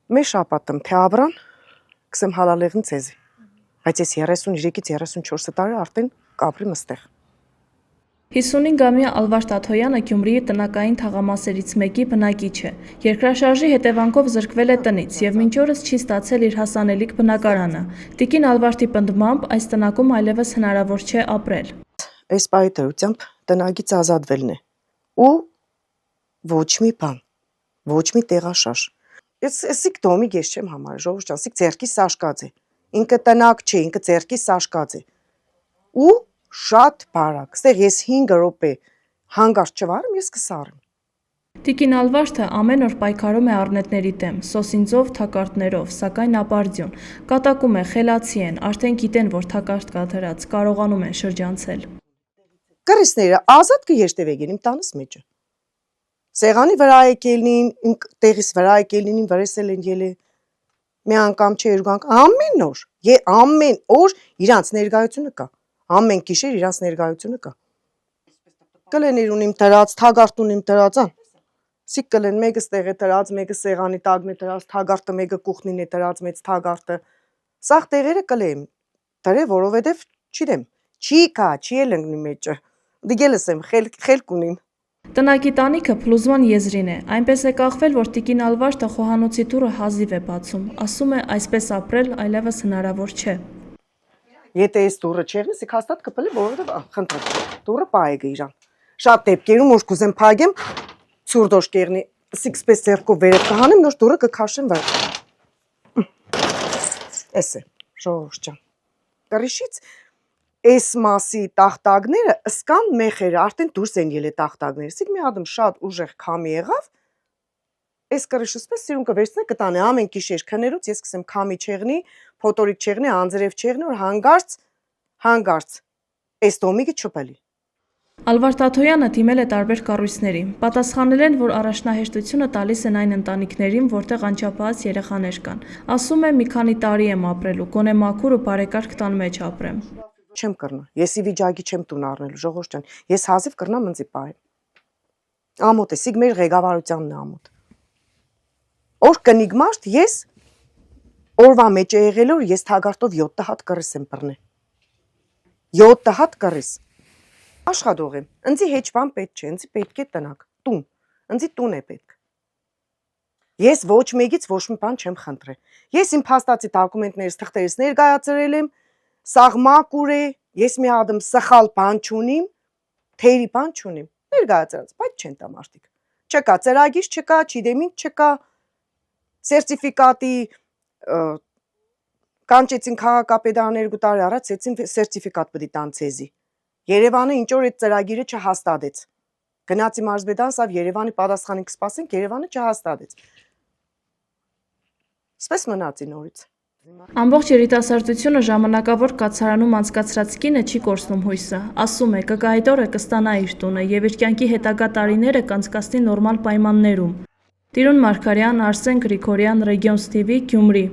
Մեր շապատում թե ապրան, կսեմ հալալեղն ցեզի։ Բայց ես 33-ից 34 տարի արդեն կապրի մստեղ։ 55-ամյա Ալվարդ Աթոյանը Գյումրիի տնակային թաղամասերից մեկի բնակիչ է։ Երկրաշարժի հետևանքով զրկվել է տնից եւ մինչ օրս չի ստացել իր հասանելիք բնակարանը։ Տիկին Ալվարդի պնդմամբ այս տնակում այլևս հնարավոր չէ ապրել։ Այս պահի դրությամբ տնագից ազատվելն է։ Ու ոչ մի բան, ոչ մի տեղաշարժ։ Էսիկ դոմիկ ես չեմ համարել, ժողովուրդ ջան, սիկ ձերքի սաշկած է։ Ինքը տնակ չէ, ինքը ձերքի սաշկած է։ Ու շատ բարակ, ստեղ ես 5 րոպե հանգարց չվարեմ, ես կսարեմ։ Տիկին Ալվարդը ամեն օր պայքարում է առնետների դեմ, սոսինձով, թակարդներով, սակայն ապարդյուն։ Կատակում է, խելացի են, արդեն գիտեն, որ թակարդ կաթրած, կարողանում են շրջանցել։ Կրիսները ազատ կեշտևեգեն իմ տանս մեջը։ Սեղանի վրա եկելին, իմ տեղիս վրա եկելին, իմ վրեսել են ելե։ Մի անգամ չէ, երկու անգամ, ամեն օր իրանց ներկայությունը կա։ Ամեն գիշեր իրանց ներկայությունը կա։ Կլեներ ունիմ դրած, թագարտ ունիմ դրած, սիկ կլեն, մեկը ստեղ է դրած, մեկը սեղանի տակ է դրած, թագարտը մեկը կուխնին է դրած, մեծ թագարտը։ Սաղ տեղերը կլեմ, դրե, որովհետև չիդեմ, չի կա, չի էլ ընկնի մեջը։ Դիգելս եմ, խելք ունիմ։ Տնակի տանիքը փլուզման եզրին է, այնպես է կախվել, որ տիկին Ալվարդը խոհանոցի դուռը հազիվ է բացում, ասում է այսպես ապրել այլևս հնարավոր չէ։ Եթե այս դուռը չեղնես, իք հաստատ կպել է, որովհետև խնդրեմ, դուռը պայեգը իրան։ Շատ դեպքերում որ կուզեմ փագեմ, ցուրդոշ կեղնի, սիքսպես ձեռքով վերև կհանեմ, նոր դուռը կքաշեմ վրա։ Էս է, ժողովուրդ ջան։ Կրիշից այս մասի տախտակները ըսկան մեխերը, արդեն դուրս են ելե տախտակները։ Սիկ մի հատում շատ ուժեղ քամի եղավ, այս կրիշուսպես սիրուն կվերցնե կտանը ամեն գիշեր քներուց ես կսեմ քամի չեղնի, փոտորիկ չեղնի, անձրև չեղնի, որ հանգարց այս դոմիկը չպելի։ Ալվարդ Աթոյանը դիմել է տարբեր կառույցների, պատասխանել են, որ առաջնահերթությունը տալիս են այն ընտանիքներին, որտեղ անչափահաս երեխաներ կան։ Ասում է մի քանի տարի եմ ապրելու, գոնե մաքուր ու բարեկարգ տան մեջ ապրեմ։ Չեմ կրնա, ես ի վիճակի չեմ տուն առնելու, ժողովուրդ ջան, ես հազիվ կրնամ ընձի պահեմ։ Ամոթ է, սիկ մեր ղեկավարությանն է ամոթ։ Օր կնիկ մարդ, ես օրվա մեջ է եղել, որ ես թագարտով 7 հատ կռիս եմ բռնել։ 7 հատ կռիս։ Աշխատող եմ, ընձի հեչ բան պետք չէ, ընձի պետք է տնակ, տուն, ընձի տուն է պետք։ Ես ոչ մեկից ոչ մի բան չեմ խնդրել։ Ես իմ փաստացի դոկումենտներս թղթերս ներկայացրել եմ, սաղ մակուր է, ես մի հատում սխալ բան չունիմ, թերի բան չունիմ, ներկայացրած, բայց չեն տա մարդիկ։ Չկա ծրագիր, չկա, չգիտեմ ինչ չկա, սերտիֆիկատի կանչեցին քաղաքապետարան 2 տարի առաջ, ասեցին սերտիֆիկատ պետք է տան ցեզի։ Երևանը ինչ որ այդ ծրագիրը չհաստատեց։ Գնացի մարզպետարան, սա Երևանի պատասխանին կսպասենք, Երևանը չհաստատեց։ Սպես մնացի նորից։ Ամբողջ երիտասարդությունը ժամանակավոր կացարանում անցկացրած կինը չի կորցնում հույսը, ասում է կգայդ օրը կստանա իր տունը եւ իր կյանքի հետագա տարիները կանցկացնի նորմալ պայմաններում։ Տիրուն Մարգարյան, Արսեն Գրիգորյան, Regions TV, Գյումրի։